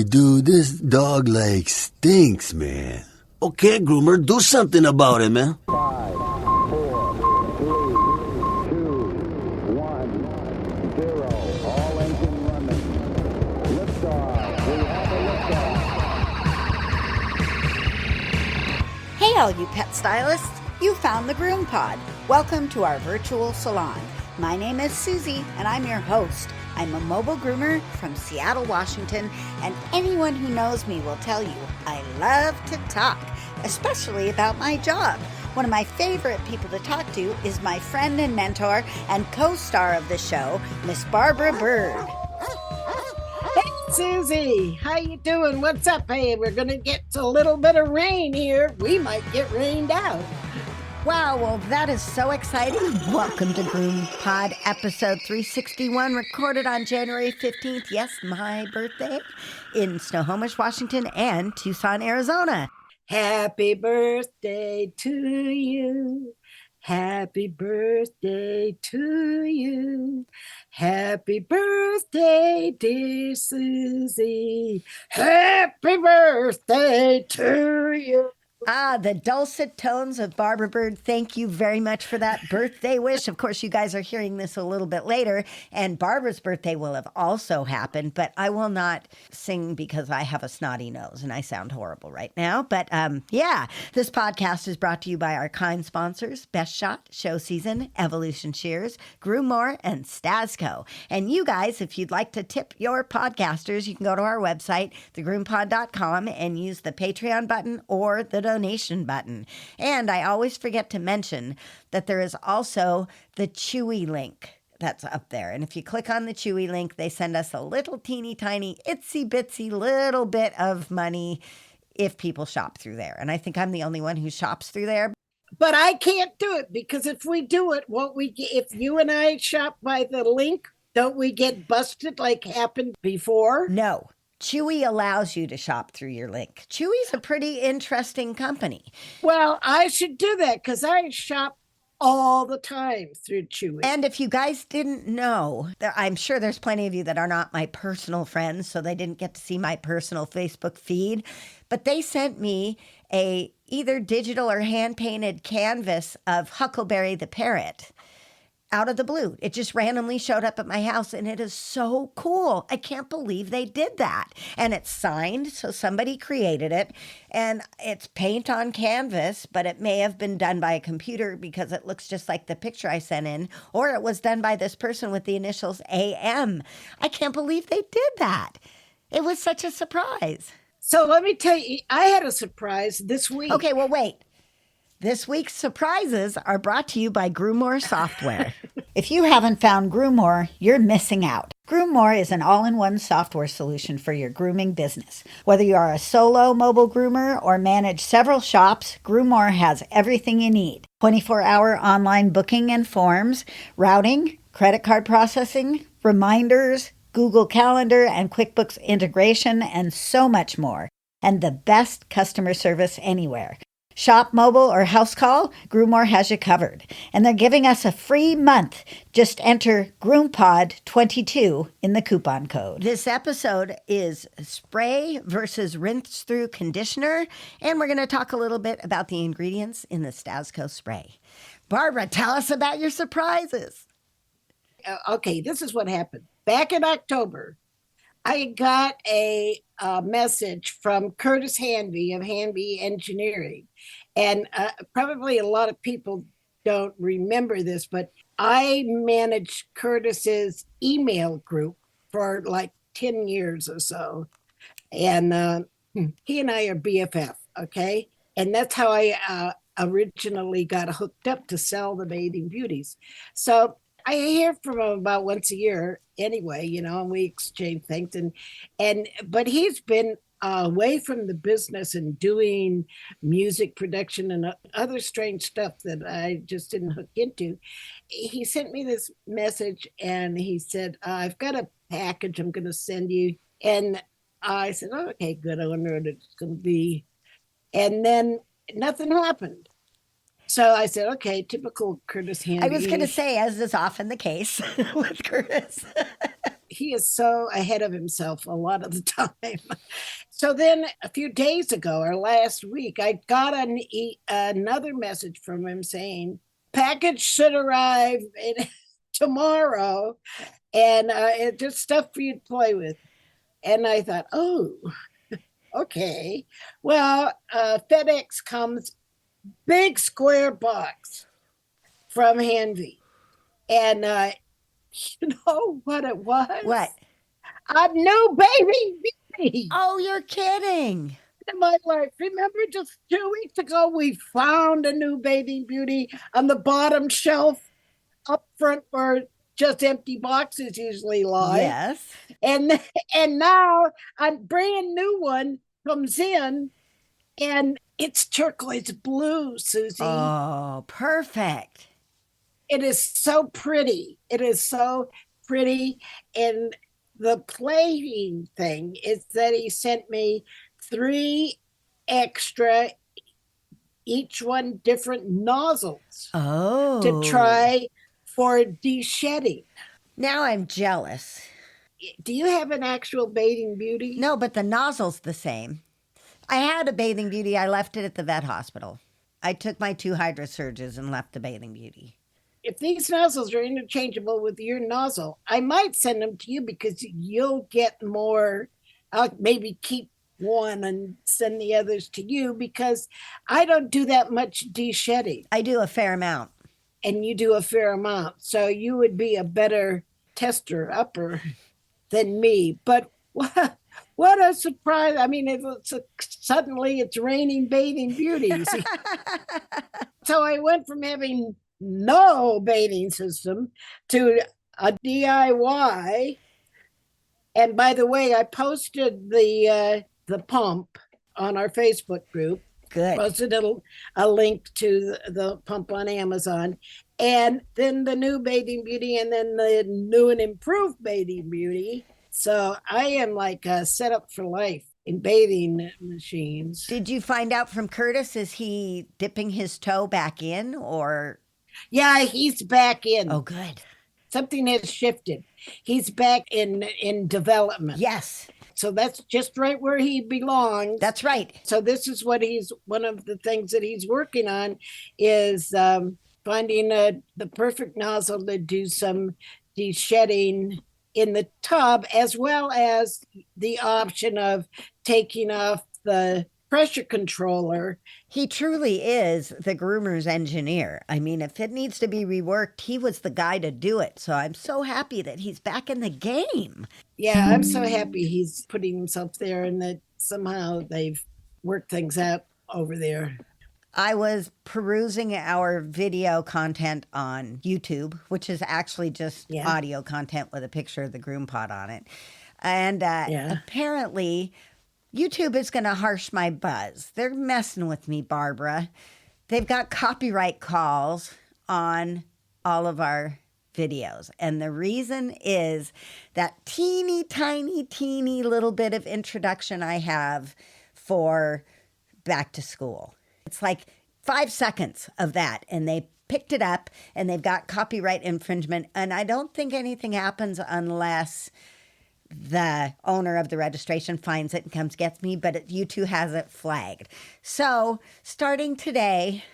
Dude, this dog like stinks, man. Okay, groomer, do something about it, man. 5, 4, 3, 2, 1, 0. All engine running. Liftoff. We have a liftoff. Hey, all you pet stylists. You found the GroomPod. Welcome to our virtual salon. My name is Susie, and I'm your host. I'm a mobile groomer from Seattle, Washington, and anyone who knows me will tell you I love to talk, especially about my job. One of my favorite people to talk to is my friend and mentor and co-star of the show, Miss Barbara Bird. Hey, Susie, how you doing? What's up? Hey, we're going to get a little bit of rain here. We might get rained out. Wow, well, that is so exciting. Welcome to GroomPod episode 361, recorded on January 15th, yes, my birthday, in Snohomish, Washington, and Tucson, Arizona. Happy birthday to you. Happy birthday to you. Happy birthday, dear Susie. Happy birthday to you. Ah, the dulcet tones of Barbara Bird. Thank you very much for that birthday wish. Of course, you guys are hearing this a little bit later, and Barbara's birthday will have also happened, but I will not sing because I have a snotty nose and I sound horrible right now. But yeah, this podcast is brought to you by our kind sponsors, Best Shot, Show Season, Evolution Shears, GroomPod, and Stazko. And you guys, if you'd like to tip your podcasters, you can go to our website, thegroompod.com, and use the Patreon button or the donation button. And I always forget to mention that there is also the Chewy link that's up there. And if you click on the Chewy link, they send us a little teeny tiny itsy bitsy little bit of money if people shop through there. And I think I'm the only one who shops through there. But I can't do it because if we do it, if you and I shop by the link, don't we get busted like happened before? No. Chewy allows you to shop through your link. Chewy's a pretty interesting company. Well, I should do that because I shop all the time through Chewy. And if you guys didn't know, I'm sure there's plenty of you that are not my personal friends, so they didn't get to see my personal Facebook feed, but they sent me a either digital or hand-painted canvas of Huckleberry the parrot. Out of the blue. It just randomly showed up at my house, and it is so cool. I can't believe they did that. And it's signed, so somebody created it, and it's paint on canvas, but it may have been done by a computer because it looks just like the picture I sent in, or it was done by this person with the initials AM. I can't believe they did that. It was such a surprise. So let me tell you, I had a surprise this week. Okay, well, wait. This week's surprises are brought to you by GroomPod software. If you haven't found GroomPod, you're missing out. GroomPod is an all-in-one software solution for your grooming business. Whether you are a solo mobile groomer or manage several shops, GroomPod has everything you need. 24-hour online booking and forms, routing, credit card processing, reminders, Google Calendar and QuickBooks integration, and so much more. And the best customer service anywhere. Shop mobile or house call, GroomPod has you covered. And they're giving us a free month. Just enter GroomPod22 in the coupon code. This episode is spray versus rinse through conditioner. And we're going to talk a little bit about the ingredients in the Stazko spray. Barbara, tell us about your surprises. Okay, this is what happened. Back in October, I got a message from Curtis Hanby of Hanby Engineering. And probably a lot of people don't remember this, but I managed Curtis's email group for like 10 years or so. And he and I are BFF, okay? And that's how I originally got hooked up to sell the Bathing Beauties. So I hear from him about once a year anyway, and we exchange things. But he's been away from the business and doing music production and other strange stuff that I just didn't hook into. He sent me this message and he said, I've got a package I'm going to send you. And I said, oh, okay, good. I wonder what it's going to be. And then nothing happened. So I said, okay, typical Curtis Handy. I was going to say, as is often the case with Curtis. he is so ahead of himself a lot of the time. So then a few days ago or last week, I got another message from him saying, package should arrive tomorrow, and it's just stuff for you to play with. And I thought, oh, okay. Well, FedEx comes, big square box from Hanvey. And you know what it was? What? A new baby beauty Oh, you're kidding. in my life. Remember just 2 weeks ago, we found a new bathing beauty on the bottom shelf up front where just empty boxes usually lie. Yes. And now a brand new one comes in, and it's turquoise blue, Susie. Oh, perfect. It is so pretty. It is so pretty. And the plating thing is that he sent me 3 extra, each one different nozzles Oh. to try for de-shedding. Now I'm jealous. Do you have an actual bathing beauty? No, but the nozzle's the same. I had a bathing beauty. I left it at the vet hospital. I took my 2 hydrosurges and left the bathing beauty. If these nozzles are interchangeable with your nozzle, I might send them to you because you'll get more. I'll maybe keep one and send the others to you because I don't do that much de-shedding. I do a fair amount. And you do a fair amount. So you would be a better tester upper than me. But what a surprise. I mean, suddenly it's raining bathing beauties. So I went from having no bathing system to a DIY. And by the way, I posted the pump on our Facebook group. Good. Posted a link to the pump on Amazon, and then the new bathing beauty, and then the new and improved bathing beauty. So I am like set up for life in bathing machines. Did you find out from Curtis? Is he dipping his toe back in or? Yeah, he's back in. Oh, good. Something has shifted. He's back in development. Yes. So that's just right where he belongs. That's right. So this is what one of the things that he's working on is finding the perfect nozzle to do some de-shedding in the tub, as well as the option of taking off the pressure controller. He truly is the groomer's engineer. I mean, if it needs to be reworked, he was the guy to do it. So I'm so happy that he's back in the game. Yeah, I'm so happy he's putting himself there and that somehow they've worked things out over there. I was perusing our video content on YouTube, which is actually just audio content with a picture of the GroomPod on it. And apparently YouTube is going to harsh my buzz. They're messing with me, Barbara. They've got copyright calls on all of our videos. And the reason is that teeny little bit of introduction I have for back to school. It's like 5 seconds of that. And they picked it up and they've got copyright infringement. And I don't think anything happens unless the owner of the registration finds it and comes gets me, but YouTube has it flagged. So starting today,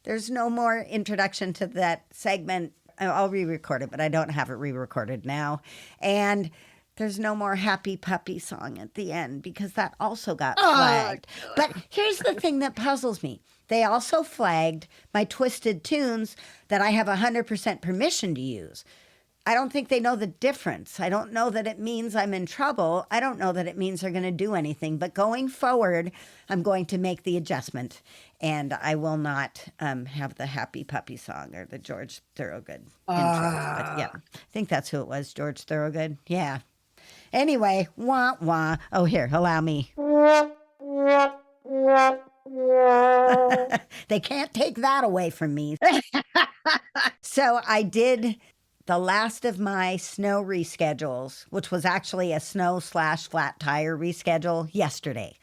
there's no more introduction to that segment. I'll re-record it, but I don't have it re-recorded now. And there's no more happy puppy song at the end because that also got flagged. But here's the thing that puzzles me. They also flagged my Twisted Tunes that I have 100% permission to use. I don't think they know the difference. I don't know that it means I'm in trouble. I don't know that it means they're going to do anything. But going forward, I'm going to make the adjustment. And I will not have the happy puppy song or the George Thorogood intro. But yeah, I think that's who it was, George Thorogood. Yeah. Anyway, wah, wah. Oh, here, allow me. They can't take that away from me. So I did the last of my snow reschedules, which was actually a snow/flat tire reschedule yesterday.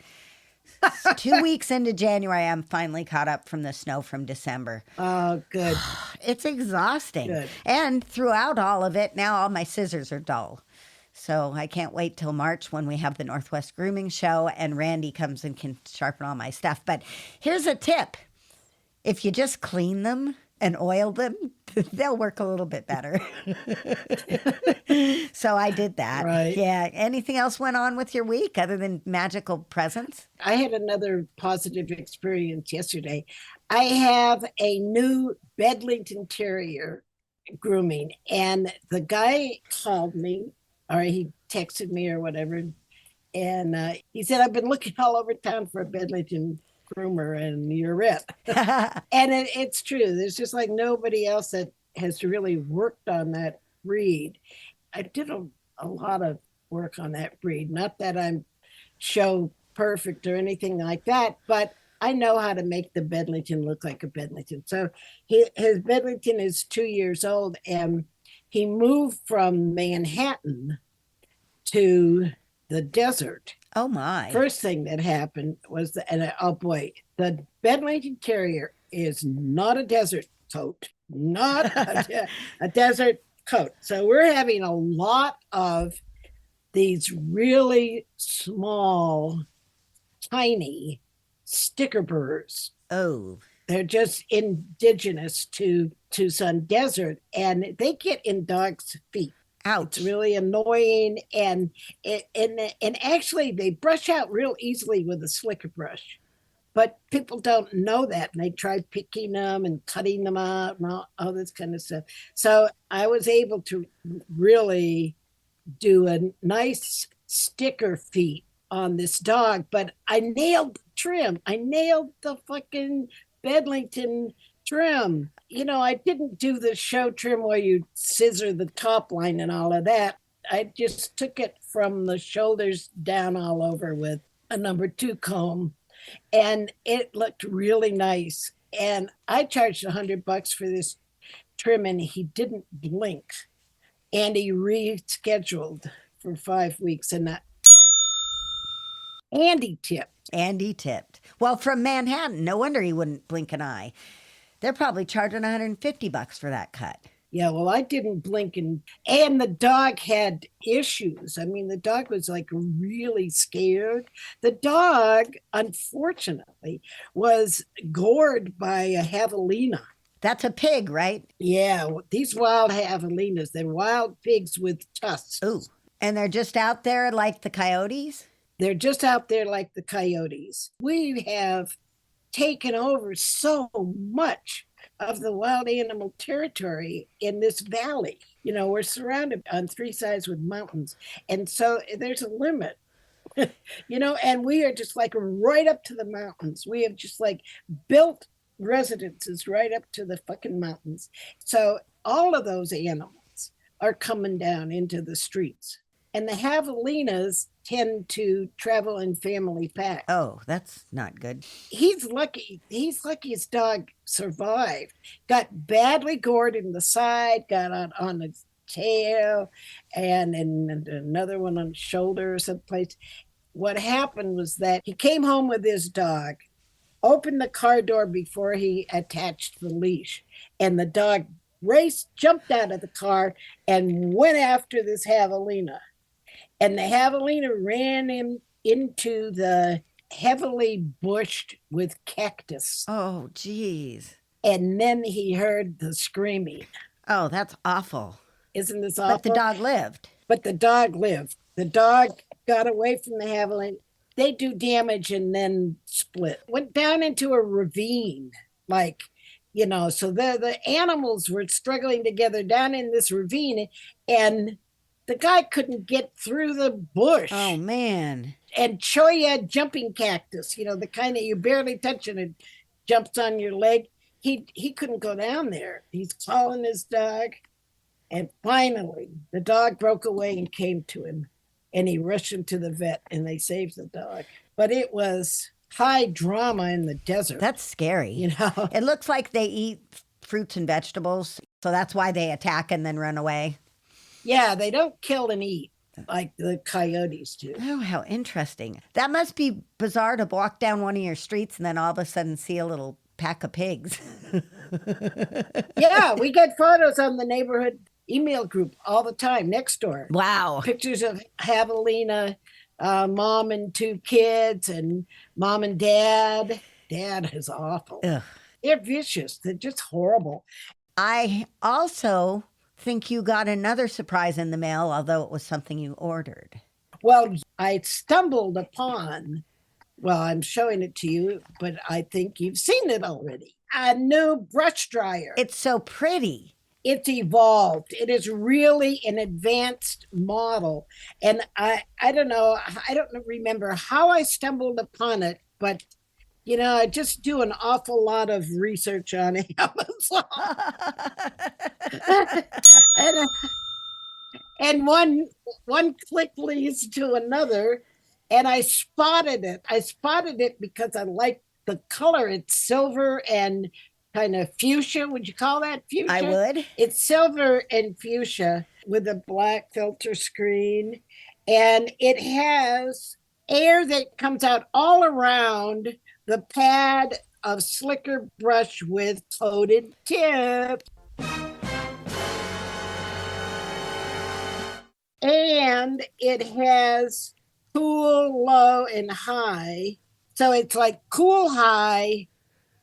2 weeks into January, I'm finally caught up from the snow from December. Oh, good. It's exhausting. Good. And throughout all of it, now all my scissors are dull. So I can't wait till March when we have the Northwest Grooming Show and Randy comes and can sharpen all my stuff. But here's a tip. If you just clean them and oil them, they'll work a little bit better. So I did that. Right. Yeah. Anything else went on with your week other than magical presents? I had another positive experience yesterday. I have a new Bedlington Terrier grooming, and the guy called me, or he texted me or whatever, and he said, I've been looking all over town for a Bedlington groomer, and you're it. And it's true. There's just like nobody else that has really worked on that breed. I did a lot of work on that breed. Not that I'm show perfect or anything like that, but I know how to make the Bedlington look like a Bedlington. So his Bedlington is 2 years old, and he moved from Manhattan to the desert. Oh, my. First thing that happened was oh boy, the Bedlington Terrier is not a desert coat, not a desert coat. So we're having a lot of these really small, tiny sticker burrs. Oh, They're just indigenous to Tucson Desert, and they get in dogs' feet. ouch. It's really annoying, and actually they brush out real easily with a slicker brush, but people don't know that, and they try picking them and cutting them out and all this kind of stuff. So I was able to really do a nice sticker feet on this dog, but I nailed the trim. I nailed the fucking Bedlington trim. I didn't do the show trim where you scissor the top line and all of that. I just took it from the shoulders down all over with a number 2 comb, and it looked really nice. And I charged $100 for this trim, and he didn't blink. And he rescheduled for 5 weeks, and that Andy tipped. Well, from Manhattan, no wonder he wouldn't blink an eye. They're probably charging $150 for that cut. Yeah, well, I didn't blink, and the dog had issues. I mean, the dog was like really scared. The dog, unfortunately, was gored by a javelina. That's a pig, right? Yeah, these wild javelinas, they're wild pigs with tusks. Ooh. And they're just out there like the coyotes? They're just out there like the coyotes. We have taken over so much of the wild animal territory in this valley. We're surrounded on 3 sides with mountains. And so there's a limit, and we are just like right up to the mountains. We have just like built residences right up to the fucking mountains. So all of those animals are coming down into the streets. And the javelinas tend to travel in family packs. Oh, that's not good. He's lucky. He's lucky his dog survived. Got badly gored in the side, got on his tail, and another one on his shoulder or someplace. What happened was that he came home with his dog, opened the car door before he attached the leash, and the dog jumped out of the car and went after this javelina. And the javelina ran him into the heavily bushed with cactus. Oh, geez. And then he heard the screaming. Oh, that's awful. Isn't this awful? But the dog lived. But the dog lived. The dog got away from the javelina. They do damage and then split. Went down into a ravine, so the animals were struggling together down in this ravine, and the guy couldn't get through the bush. Oh, man. And cholla jumping cactus, the kind that you barely touch and it jumps on your leg. He couldn't go down there. He's calling his dog. And finally, the dog broke away and came to him. And he rushed him to the vet, and they saved the dog. But it was high drama in the desert. That's scary. It looks like they eat fruits and vegetables. So that's why they attack and then run away. Yeah, they don't kill and eat like the coyotes do. Oh, how interesting. That must be bizarre to walk down one of your streets and then all of a sudden see a little pack of pigs. Yeah, we get photos on the neighborhood email group all the time next door. Wow. Pictures of Javelina, mom and 2 kids, and mom and dad. Dad is awful. Ugh. They're vicious. They're just horrible. I also think you got another surprise in the mail, although it was something you ordered. Well, I stumbled upon, well, I'm showing it to you, but I think you've seen it already. A new brush dryer. It's so pretty. It's evolved. It is really an advanced model. And I don't know, I don't remember how I stumbled upon it, but I just do an awful lot of research on Amazon. and, and one click leads to another, and I spotted it. I spotted it because I like the color. It's silver and kind of fuchsia. Would you call that fuchsia? I would. It's silver and fuchsia with a black filter screen, and it has air that comes out all around the pad of slicker brush with coated tip. And it has cool, low, and high. So it's like cool, high,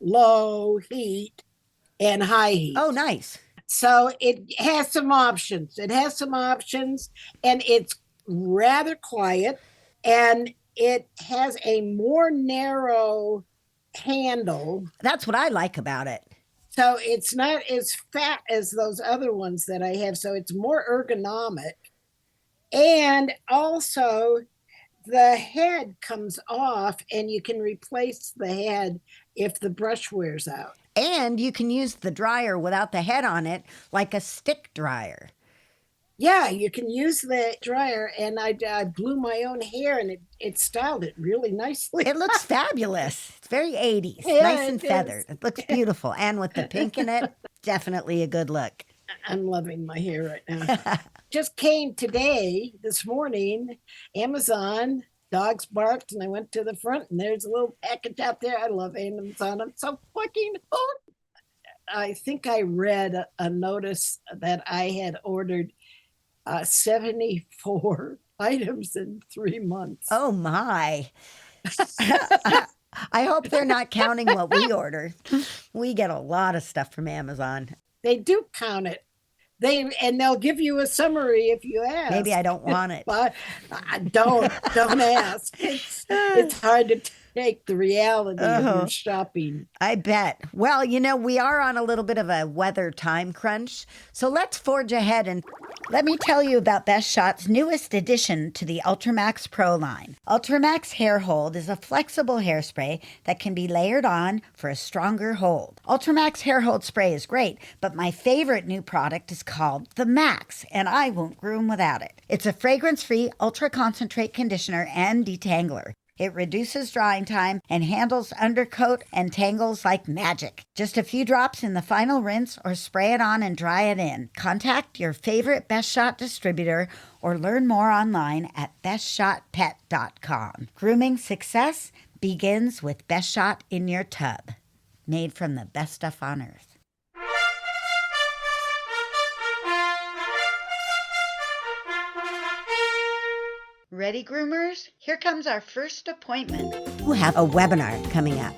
low heat, and high heat. Oh, nice. So it has some options. And it's rather quiet, and it has a more narrow handle. That's what I like about it. So it's not as fat as those other ones that I have. So it's more ergonomic. And also, the head comes off, and you can replace the head if the brush wears out. And you can use the dryer without the head on it, like a stick dryer. Yeah, you can use the dryer, and I blew my own hair, and it styled it really nicely. It looks fabulous. It's very 80s, Yeah, nice and it feathered. is. It looks beautiful. And with the pink in it, definitely a good look. I'm loving my hair right now. Just came this morning, Amazon, dogs barked, and I went to the front, and there's a little package out there. I love Amazon. I'm so fucking hooked. I think I read a notice that I had ordered 74 items in 3 months. Oh, my. I hope they're not counting what we order. We get a lot of stuff from Amazon. They do count it. They'll give you a summary if you ask. Maybe I don't want it. But don't ask. It's hard to take the reality of your shopping. I bet. Well, we are on a little bit of a weather time crunch. So let's forge ahead and let me tell you about Best Shot's newest addition to the Ultramax Pro line. Ultramax Hair Hold is a flexible hairspray that can be layered on for a stronger hold. Ultramax Hair Hold Spray is great, but my favorite new product is called the Max, and I won't groom without it. It's a fragrance-free ultra-concentrate conditioner and detangler. It reduces drying time and handles undercoat and tangles like magic. Just a few drops in the final rinse or spray it on and dry it in. Contact your favorite Best Shot distributor or learn more online at bestshotpet.com. Grooming success begins with Best Shot in your tub. Made from the best stuff on earth. Ready, groomers? Here comes our first appointment. We have a webinar coming up.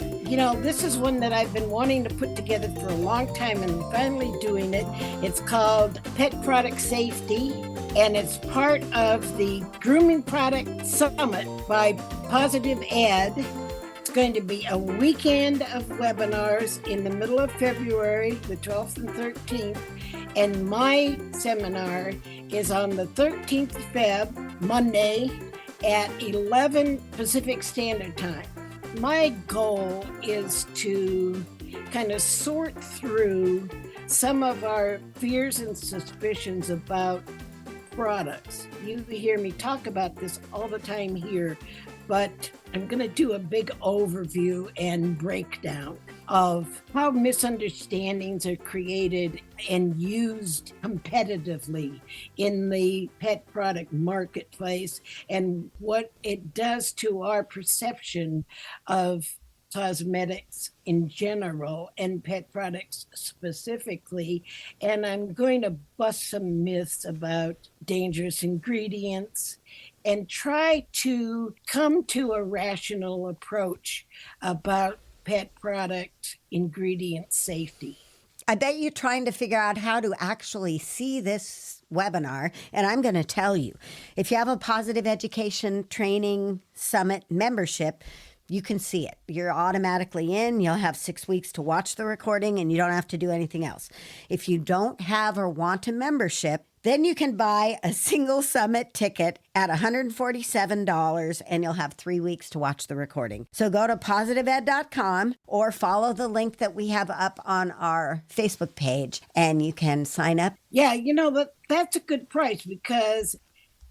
This is one that I've been wanting to put together for a long time, and I'm finally doing it. It's called Pet Product Safety, and it's part of the Grooming Product Summit by Positive Ed. It's going to be a weekend of webinars in the middle of February, the 12th and 13th, and my seminar is on the 13th of Feb, Monday, at 11 Pacific Standard Time. My goal is to kind of sort through some of our fears and suspicions about products. You hear me talk about this all the time here, but I'm going to do a big overview and breakdown of how misunderstandings are created and used competitively in the pet product marketplace, and what it does to our perception of cosmetics in general and pet products specifically. And I'm going to bust some myths about dangerous ingredients and try to come to a rational approach about pet product ingredient safety. I bet you're trying to figure out how to actually see this webinar. And I'm going to tell you, if you have a Positive Education Training Summit membership, you can see it. You're automatically in. You'll have 6 weeks to watch the recording and you don't have to do anything else. If you don't have or want a membership, then you can buy a single summit ticket at $147 and you'll have 3 weeks to watch the recording. So go to positiveed.com or follow the link that we have up on our Facebook page and you can sign up. Yeah, that's a good price because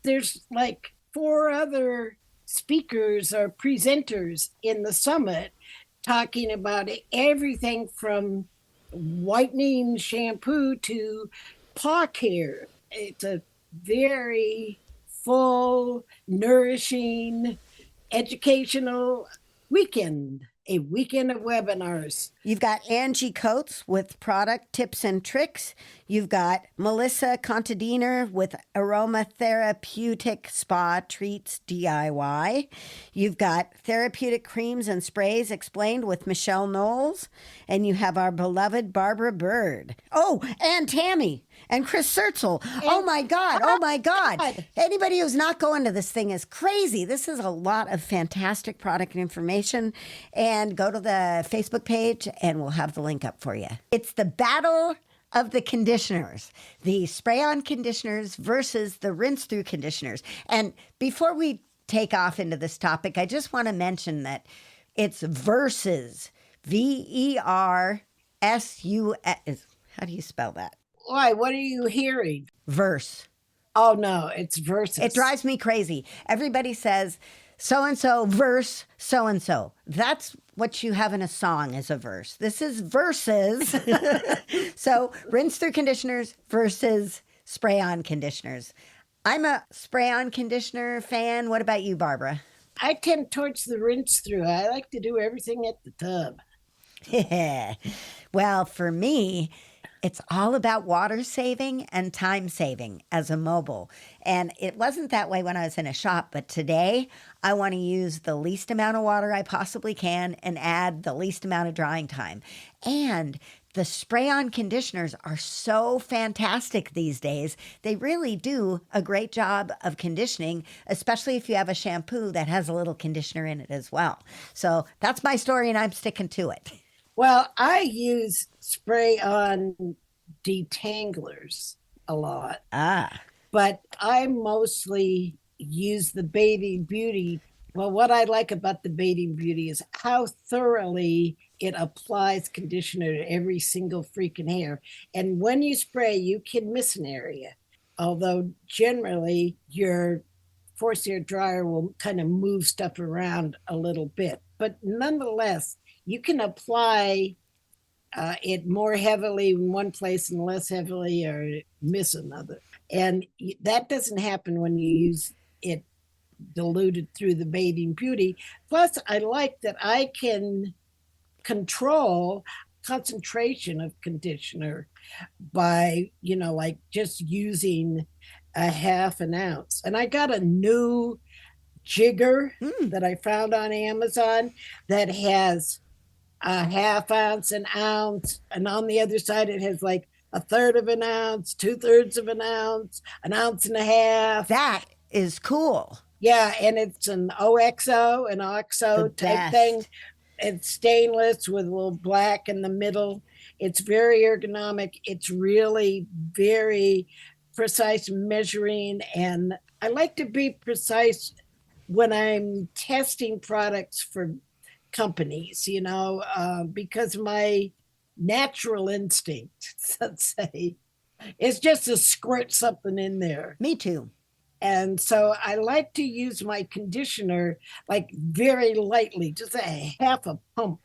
there's like 4 other speakers or presenters in the summit talking about everything from whitening shampoo to paw care. It's a very full, nourishing, educational weekend, a weekend of webinars. You've got Angie Coates with product tips and tricks. You've got Melissa Contadiner with aromatherapeutic spa treats DIY. You've got therapeutic creams and sprays explained with Michelle Knowles. And you have our beloved Barbara Bird. Oh, and Tammy and Chris Sertzel. Oh my God. Anybody who's not going to this thing is crazy. This is a lot of fantastic product information. And go to the Facebook page and we'll have the link up for you. It's the battle of the conditioners, the spray-on conditioners versus the rinse-through conditioners. And before we take off into this topic, I just want to mention that it's versus, Versus. How do you spell that? Why? What are you hearing? Verse. Oh, no, it's versus. It drives me crazy. Everybody says so-and-so verse so-and-so. That's what you have in a song as a verse. This is versus. So rinse through conditioners versus spray-on conditioners. I'm a spray-on conditioner fan. What about you, Barbara? I tend towards the rinse through. I like to do everything at the tub. Well, for me, it's all about water saving and time saving as a mobile. And it wasn't that way when I was in a shop, but today I want to use the least amount of water I possibly can and add the least amount of drying time. And the spray-on conditioners are so fantastic these days. They really do a great job of conditioning, especially if you have a shampoo that has a little conditioner in it as well. So that's my story and I'm sticking to it. Well, I use spray-on detanglers a lot. But I mostly use the Bathing Beauty. Well, what I like about the Bathing Beauty is how thoroughly it applies conditioner to every single freaking hair. And when you spray, you can miss an area. Although generally your force air dryer will kind of move stuff around a little bit. But nonetheless, you can apply it more heavily in one place and less heavily or miss another. And that doesn't happen when you use it diluted through the Bathing Beauty. Plus, I like that I can control concentration of conditioner by, like just using a half an ounce. And I got a new jigger that I found on Amazon that has a half ounce, an ounce, and on the other side it has like a third of an ounce, 2/3 of an ounce and a half. That is cool. Yeah, and it's an OXO, an OXO type thing. It's stainless with a little black in the middle. It's very ergonomic. It's really very precise measuring, and I like to be precise when I'm testing products for companies, because my natural instinct, let's say, is just to squirt something in there. Me too. And so I like to use my conditioner like very lightly, just a half a pump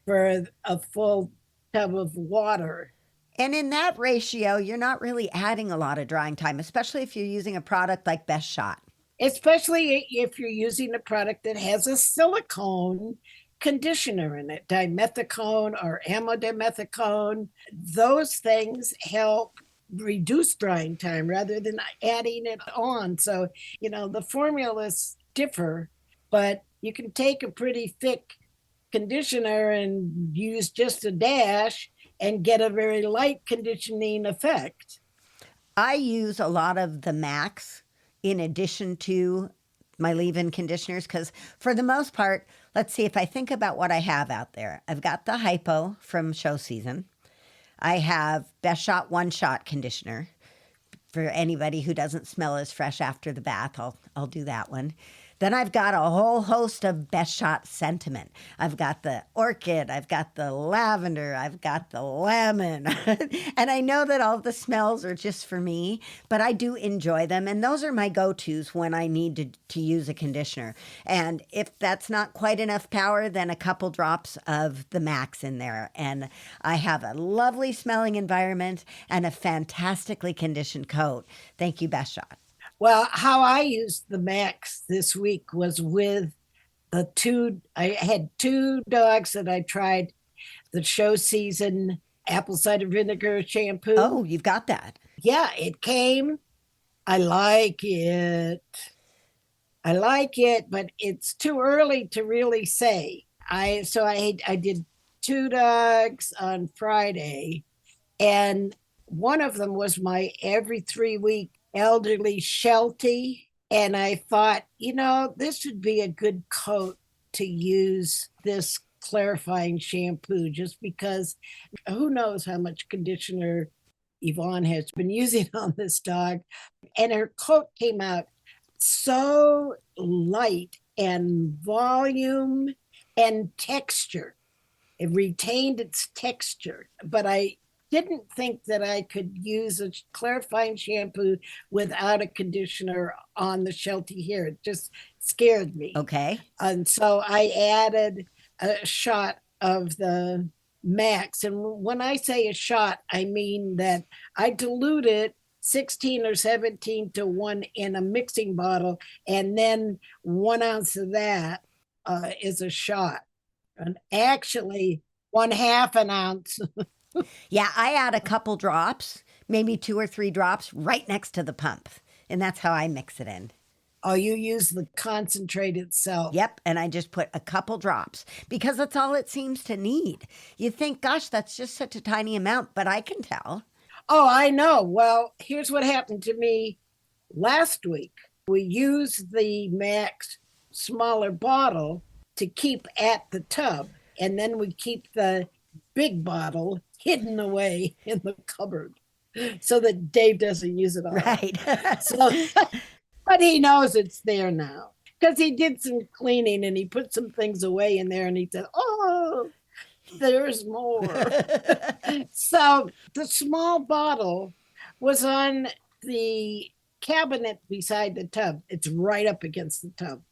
for a full tub of water. And in that ratio, you're not really adding a lot of drying time, especially if you're using a product like Best Shot. Especially if you're using a product that has a silicone conditioner in it, dimethicone or amodimethicone. Those things help reduce drying time rather than adding it on. So, the formulas differ, but you can take a pretty thick conditioner and use just a dash and get a very light conditioning effect. I use a lot of the Max in addition to my leave-in conditioners because for the most part, let's see if I think about what I have out there. I've got the Hypo from show season. I have Best Shot One Shot conditioner for anybody who doesn't smell as fresh after the bath. I'll do that one. Then I've got a whole host of Best Shot Sentiment. I've got the orchid, I've got the lavender, I've got the lemon. And I know that all the smells are just for me, but I do enjoy them. And those are my go-tos when I need to use a conditioner. And if that's not quite enough power, then a couple drops of the Max in there. And I have a lovely smelling environment and a fantastically conditioned coat. Thank you, Best Shot. Well, how I used the Max this week was with I had two dogs that I tried the show season apple cider vinegar shampoo. Oh, you've got that. Yeah, it came. I like it, but it's too early to really say. I did two dogs on Friday, and one of them was my every 3-week elderly Sheltie. And I thought, this would be a good coat to use this clarifying shampoo, just because who knows how much conditioner Yvonne has been using on this dog. And her coat came out so light and volume and texture. It retained its texture, but I didn't think that I could use a clarifying shampoo without a conditioner on the Sheltie hair. It just scared me. Okay. And so I added a shot of the Max. And when I say a shot, I mean that I dilute it 16 or 17 to 1 in a mixing bottle, and then 1 ounce of that is a shot. And actually, 1/2 an ounce. Yeah, I add a couple drops, maybe 2 or 3 drops right next to the pump. And that's how I mix it in. Oh, you use the concentrate itself. Yep. And I just put a couple drops because that's all it seems to need. You think, gosh, that's just such a tiny amount, but I can tell. Oh, I know. Well, here's what happened to me last week. We used the Max smaller bottle to keep at the tub, and then we keep the big bottle hidden away in the cupboard so that Dave doesn't use it all. Right. So, but he knows it's there now because he did some cleaning and he put some things away in there and he said, oh, there's more. So the small bottle was on the cabinet beside the tub. It's right up against the tub.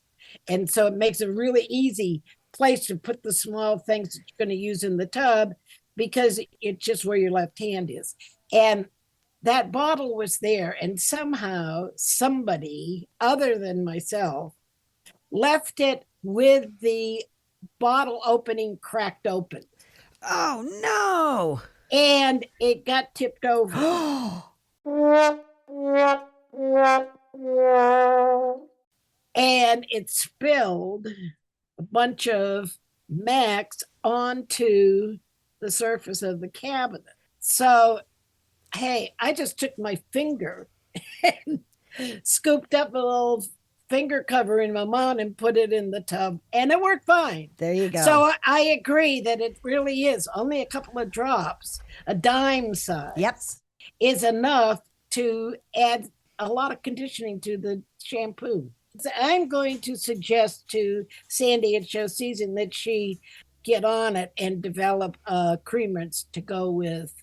And so it makes a really easy place to put the small things that you're going to use in the tub because it's just where your left hand is. And that bottle was there, and somehow somebody other than myself left it with the bottle opening cracked open. Oh, no. And it got tipped over. And it spilled a bunch of Max onto the surface of the cabinet. So, hey, I just took my finger and scooped up a little finger covering my mom and put it in the tub, and it worked fine. There you go. So I agree that it really is only a couple of drops, a dime size, Yep. is enough to add a lot of conditioning to the shampoo. So I'm going to suggest to Sandy at show season that she get on it and develop a cream rinse to go with.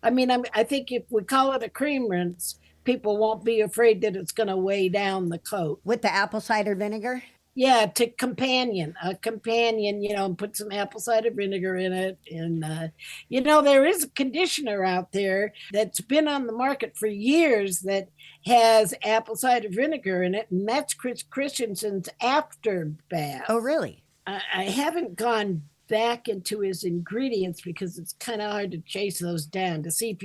I mean, I think if we call it a cream rinse, people won't be afraid that it's going to weigh down the coat. With the apple cider vinegar? Yeah, a companion, and put some apple cider vinegar in it. And, there is a conditioner out there that's been on the market for years that has apple cider vinegar in it. And that's Chris Christensen's After Bath. Oh, really? I haven't gone back into his ingredients because it's kind of hard to chase those down to see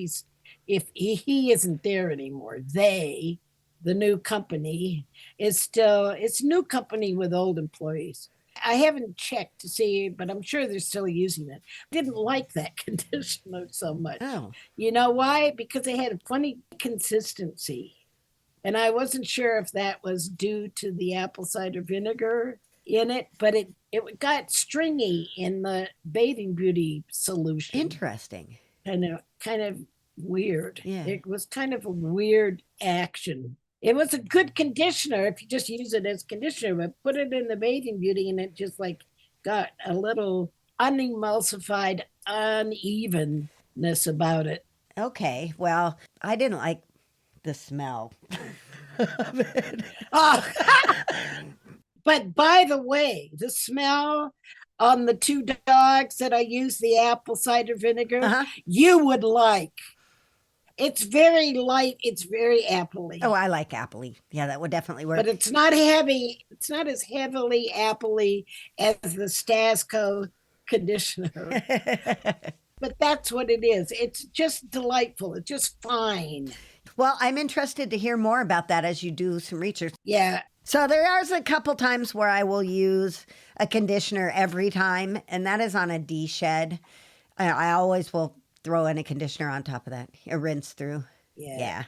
if he isn't there anymore. The new company, it's new company with old employees. I haven't checked to see, but I'm sure they're still using it. Didn't like that conditioner so much. Oh. You know why? Because it had a funny consistency. And I wasn't sure if that was due to the apple cider vinegar in it, but it got stringy in the bathing beauty solution. Interesting. Kind of weird. Yeah. It was kind of a weird action. It was a good conditioner if you just use it as conditioner, but put it in the bathing beauty and it just like got a little unemulsified unevenness about it. Okay. Well, I didn't like the smell of it. Oh. But by the way, the smell on the two dogs that I used the apple cider vinegar, you would like. It's very light. It's very appley. Oh, I like appley. Yeah, that would definitely work. But it's not heavy. It's not as heavily appley as the Stazko conditioner. But that's what it is. It's just delightful. It's just fine. Well, I'm interested to hear more about that as you do some research. Yeah. So there are a couple times where I will use a conditioner every time, and that is on a D-shed. I always will throw in a conditioner on top of that, a rinse through. Yeah.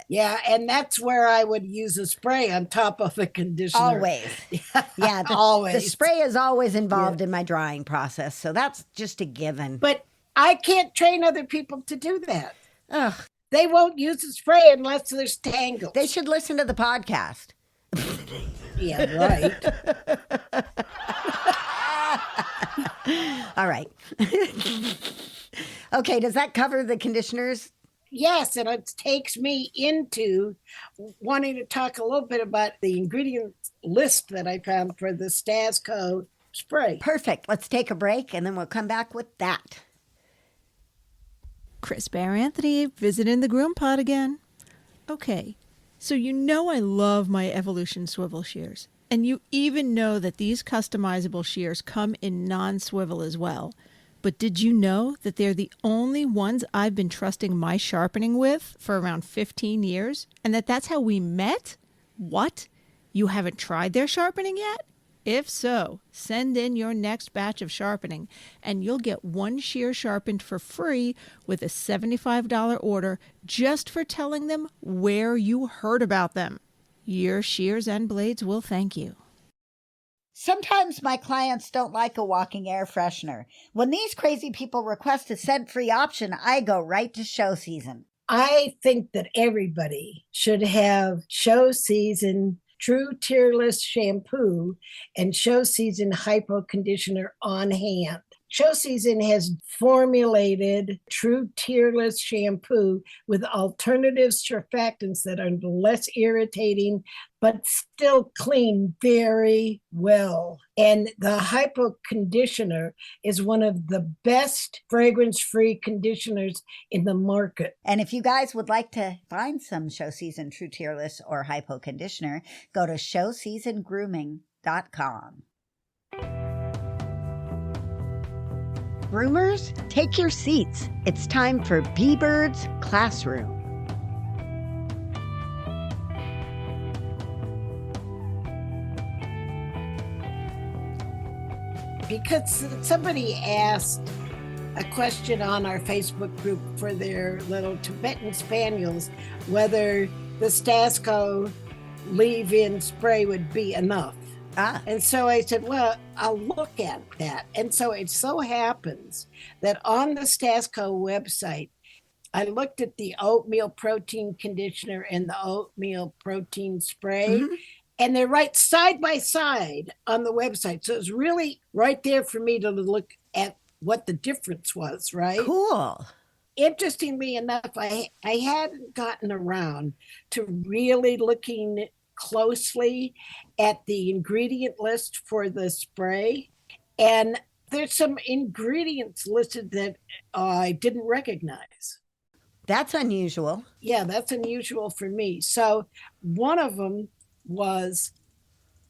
Yeah, and that's where I would use a spray on top of a conditioner. Always. Yeah, always. The spray is always involved in my drying process, so that's just a given. But I can't train other people to do that. Ugh. They won't use the spray unless there's tangles. They should listen to the podcast. Yeah, right. All right. Okay, does that cover the conditioners? Yes, and it takes me into wanting to talk a little bit about the ingredient list that I found for the Stazko spray. Perfect. Let's take a break, and then we'll come back with that. Chris Bear Anthony visiting the GroomPod again. Okay, so you know I love my Evolution swivel shears. And you even know that these customizable shears come in non-swivel as well. But did you know that they're the only ones I've been trusting my sharpening with for around 15 years? And that's how we met? What? You haven't tried their sharpening yet? If so, send in your next batch of sharpening and you'll get one shear sharpened for free with a $75 order just for telling them where you heard about them. Your shears and blades will thank you. Sometimes my clients don't like a walking air freshener. When these crazy people request a scent-free option, I go right to Show Season. I think that everybody should have Show Season True Tearless Shampoo and Show Season Hypo Conditioner on hand. Show Season has formulated True Tearless Shampoo with alternative surfactants that are less irritating but still clean very well. And the Hypo Conditioner is one of the best fragrance-free conditioners in the market. And if you guys would like to find some Show Season True Tearless or Hypo Conditioner, go to showseasongrooming.com. Groomers, take your seats. It's time for B-Bird's Classroom. Because somebody asked a question on our Facebook group for their little Tibetan Spaniels, whether the Stazko leave-in spray would be enough. And so I said, well, I'll look at that. And so it so happens that on the Stazko website, I looked at the oatmeal protein conditioner and the oatmeal protein spray, and they're right side by side on the website. So it's really right there for me to look at what the difference was, right? Cool. Interestingly enough, I hadn't gotten around to really looking closely at the ingredient list for the spray, and there's some ingredients listed that I didn't recognize. That's unusual. Yeah, that's unusual for me. So one of them was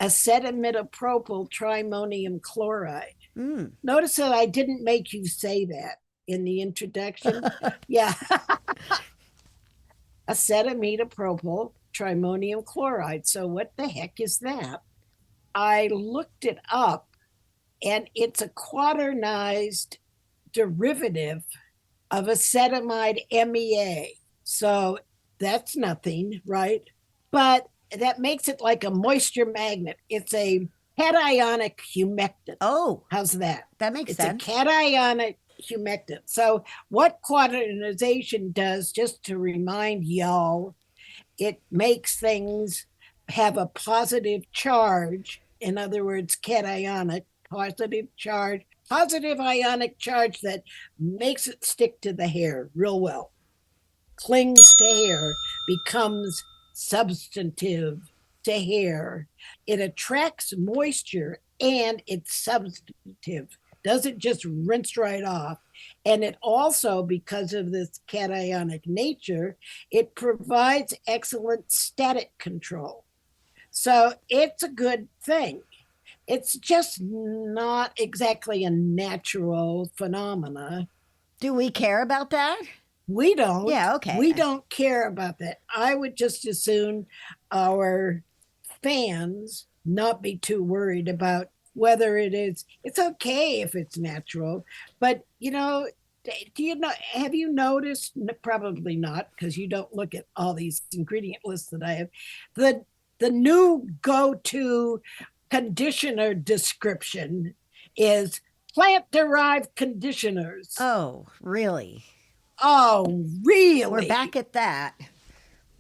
acetamidopropyl trimonium chloride. Notice that I didn't make you say that in the introduction. Yeah. Acetamidopropyl trimonium chloride. So what the heck is that? I looked it up, and it's a quaternized derivative of acetamide MEA. So that's nothing, right? But that makes it like a moisture magnet. It's a cationic humectant. Oh, how's that? That makes sense. It's a cationic humectant. So what quaternization does, just to remind y'all, it makes things have a positive charge. In other words, cationic, positive charge, positive ionic charge that makes it stick to the hair real well, clings to hair, becomes substantive to hair. It attracts moisture and it's substantive, doesn't just rinse right off. And it also, because of this cationic nature, it provides excellent static control. So it's a good thing. It's just not exactly a natural phenomena. Do we care about that? We don't. Yeah, okay. We don't care about that. I would just as soon our fans not be too worried about whether it's okay if it's natural, but do you know, have you noticed, probably not because you don't look at all these ingredient lists that I have, the new go-to conditioner description is plant-derived conditioners. Oh, really? Oh, really? We're back at that.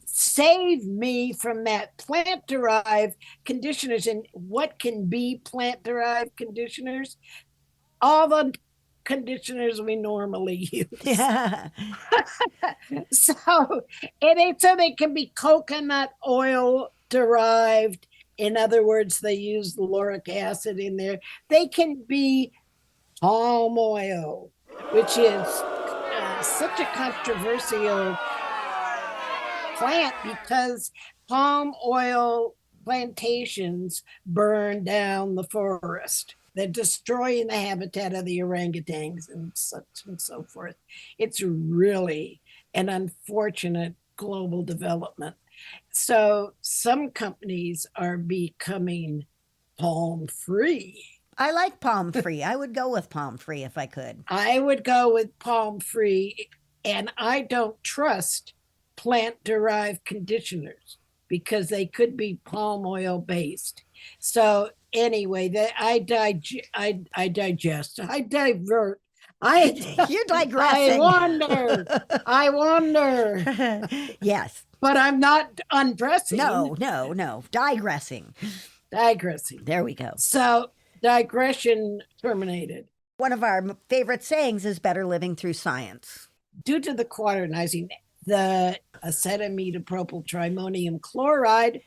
Save me from that. Plant-derived conditioners. And what can be plant-derived conditioners? All the conditioners we normally use. Yeah. So they can be coconut oil derived. In other words, they use lauric acid in there. They can be palm oil, which is such a controversial plant because palm oil plantations burn down the forest. They're destroying the habitat of the orangutans and such and so forth. It's really an unfortunate global development. So some companies are becoming palm free. I like palm free. I would go with palm free if I could. I would go with palm free, and I don't trust plant-derived conditioners because they could be palm oil based. So anyway, I digest. I divert. You're digressing. I wonder. Yes. But I'm not undressing. No. Digressing. There we go. So digression terminated. One of our favorite sayings is better living through science. Due to the quaternizing, the acetamidopropyl trimonium chloride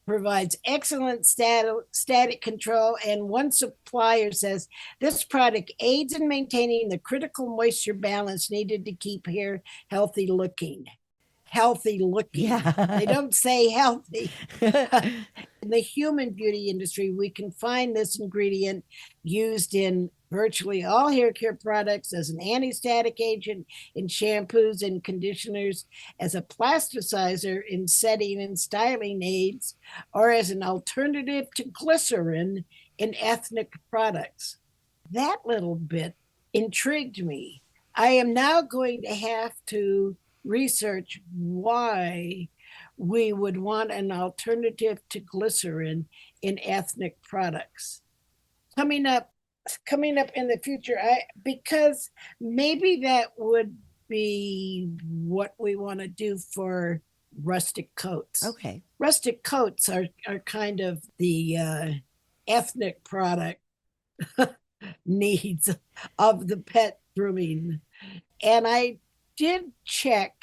provides excellent static control. And one supplier says this product aids in maintaining the critical moisture balance needed to keep hair healthy looking. Yeah. They don't say healthy. In the human beauty industry, we can find this ingredient used in virtually all hair care products as an anti-static agent in shampoos and conditioners, as a plasticizer in setting and styling aids, or as an alternative to glycerin in ethnic products. That little bit intrigued me. I am now going to have to research why we would want an alternative to glycerin in ethnic products. Coming up in the future, because maybe that would be what we want to do for rustic coats. Okay. Rustic coats are kind of the ethnic product needs of the pet grooming. And I did check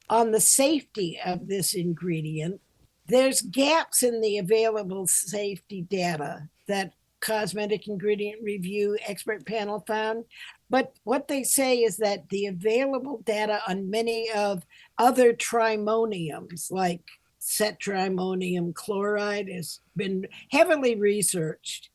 on the safety of this ingredient. There's gaps in the available safety data that Cosmetic Ingredient Review expert panel found. But what they say is that the available data on many of other trimoniums, like cetrimonium chloride has been heavily researched,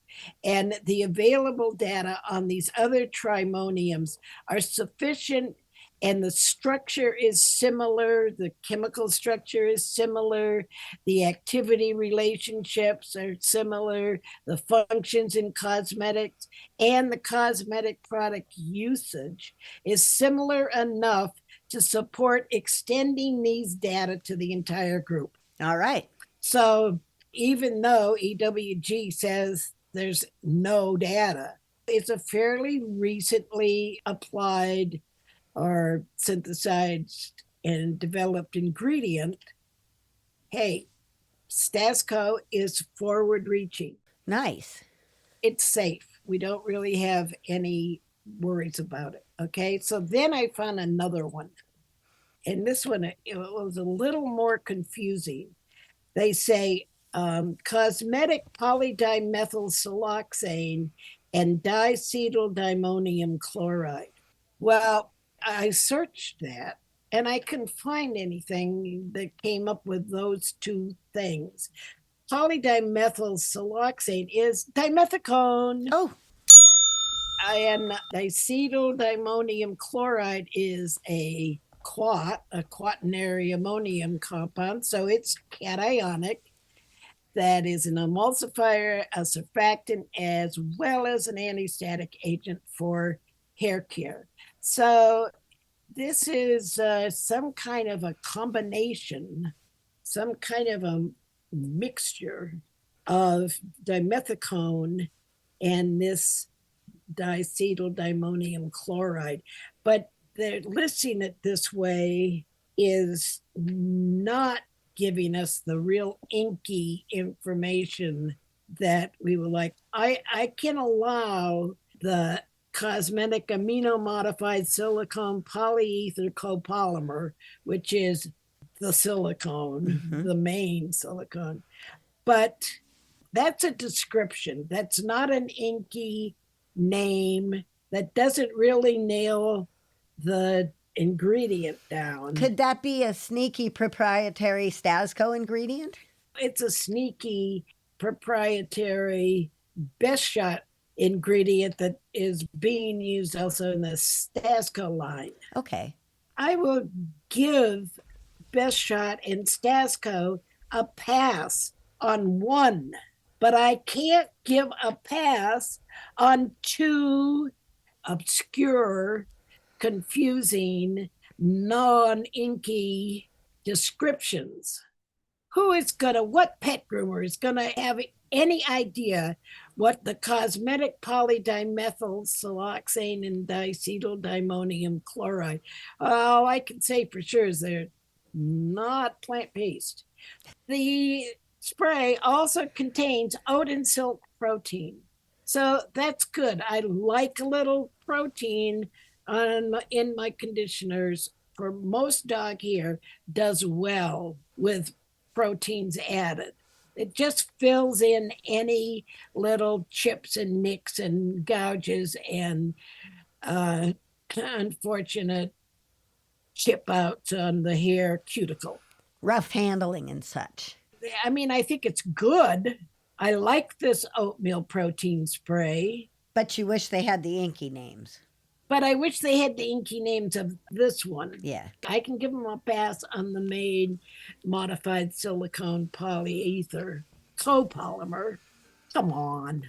and the available data on these other trimoniums are sufficient, and the structure is similar, the chemical structure is similar, the activity relationships are similar, the functions in cosmetics and the cosmetic product usage is similar enough to support extending these data to the entire group. All right. So even though EWG says there's no data, it's a fairly recently applied or synthesized and developed ingredient. Hey, Stazko is forward reaching. Nice. It's safe. We don't really have any worries about it. Okay. So then I found another one. And this one, it was a little more confusing. They say cosmetic polydimethylsiloxane and diacetyldiammonium chloride. Well, I searched that and I couldn't find anything that came up with those two things. Polydimethylsiloxane is dimethicone. Oh, And diacetyldiammonium chloride is a quaternary ammonium compound. So it's cationic. That is an emulsifier, a surfactant, as well as an antistatic agent for hair care. So this is some kind of a combination, some kind of a mixture of dimethicone and this diacetyldiammonium chloride. But they're listing it this way is not giving us the real inky information that we would like. I can allow the cosmetic amino modified silicone polyether copolymer, which is the silicone, the main silicone. But that's a description. That's not an inky name. That doesn't really nail the ingredient down. could that be a sneaky proprietary Stazko ingredient? It's a sneaky proprietary best shot ingredient that is being used also in the Stazko line. Okay. I will give Best Shot and Stazko a pass on one, but I can't give a pass on two obscure, confusing, non-inky descriptions. What pet groomer is gonna have any idea what the cosmetic polydimethylsiloxane and diacetyldiammonium chloride? Oh, I can say for sure is they're not plant-based. The spray also contains oat and silk protein. So that's good. I like a little protein in my conditioners. For most dog hair, does well with proteins added. It just fills in any little chips and nicks and gouges and unfortunate chip outs on the hair cuticle. Rough handling and such. I mean, I think it's good. I like this oatmeal protein spray, But you wish they had the inky names. but I wish they had the inky names of this one. Yeah. I can give them a pass on the main modified silicone polyether copolymer. Come on.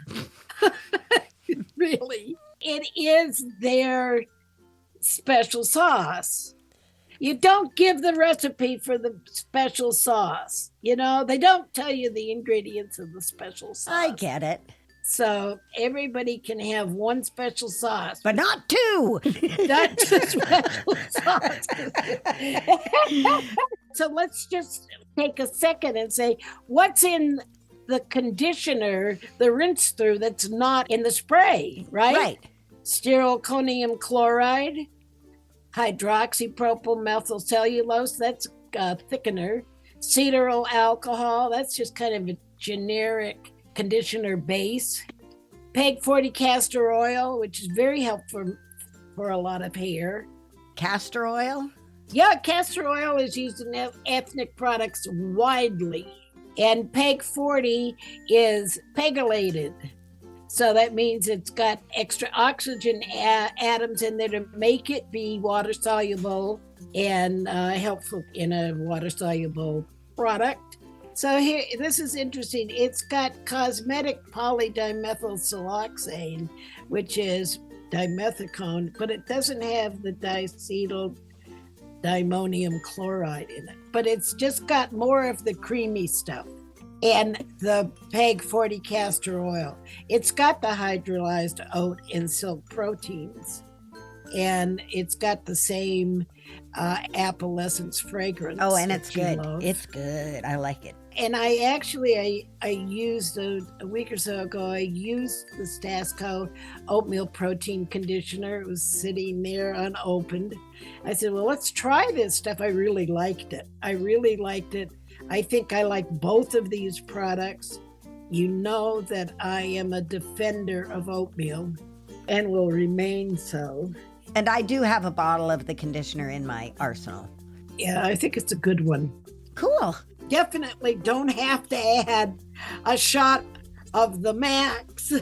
Really? It is their special sauce. You don't give the recipe for the special sauce. You know, they don't tell you the ingredients of the special sauce. I get it. So everybody can have one special sauce, But not two. not two special sauces. So let's just take a second and say, what's in the conditioner, the rinse through that's not in the spray, right? Right. Styrylconium chloride, hydroxypropyl methylcellulose, that's a thickener, cetyl alcohol, that's just kind of a generic conditioner base, PEG 40 castor oil, which is very helpful for a lot of hair. Castor oil? Yeah, castor oil is used in ethnic products widely. And PEG 40 is pegylated. So that means it's got extra oxygen atoms in there to make it be water soluble and helpful in a water soluble product. So here, this is interesting. It's got cosmetic polydimethylsiloxane, which is dimethicone, but it doesn't have the diacetyl dimonium chloride in it. But it's just got more of the creamy stuff. And the PEG 40 castor oil. It's got the hydrolyzed oat and silk proteins. And it's got the same apolescence fragrance. Oh, and it's good. Love. It's good. I like it. And I used a week or so ago, I used the Stazko oatmeal protein conditioner. It was sitting there unopened. I said, well, let's try this stuff. I really liked it. I think I like both of these products. You know that I am a defender of oatmeal and will remain so. And I do have a bottle of the conditioner in my arsenal. Yeah, I think it's a good one. Cool. Definitely don't have to add a shot of the max.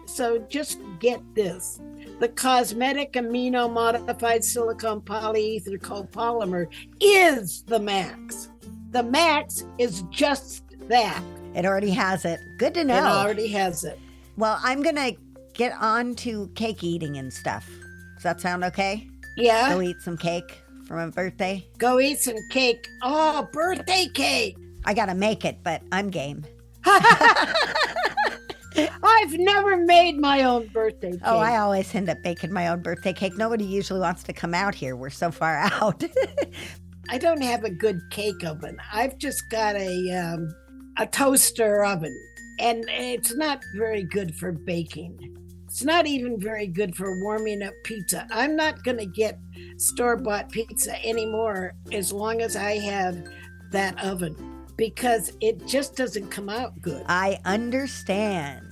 So just get this. The cosmetic amino modified silicone polyether copolymer is the max. The max is just that. It already has it. Good to know. It already has it. Well, I'm going to get on to cake eating and stuff. Does that sound okay? Yeah. Go eat some cake for my birthday. Go eat some cake. Oh, birthday cake. I got to make it, but I'm game. I've never made my own birthday cake. Oh, I always end up baking my own birthday cake. Nobody usually wants to come out here. We're so far out. I don't have a good cake oven. I've just got a toaster oven, and it's not very good for baking. It's not even very good for warming up pizza. I'm not going to get store-bought pizza anymore as long as I have that oven, because it just doesn't come out good. I understand.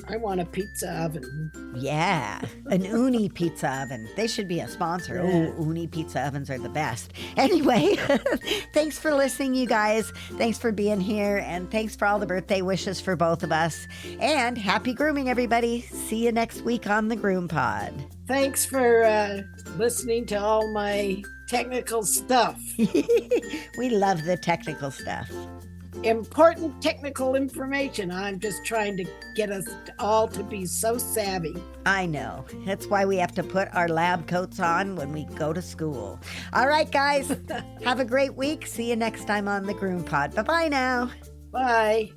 I want a pizza oven. Yeah, an Uni pizza oven. They should be a sponsor. Yeah. Oh, Uni pizza ovens are the best. Anyway, thanks for listening, you guys. Thanks for being here, and thanks for all the birthday wishes for both of us. And happy grooming, everybody. See you next week on the GroomPod. Thanks for listening to all my technical stuff. We love the technical stuff. Important technical information. I'm just trying to get us all to be so savvy. I know. That's why we have to put our lab coats on when we go to school. All right, guys. Have a great week. See you next time on the GroomPod. Bye-bye now. Bye.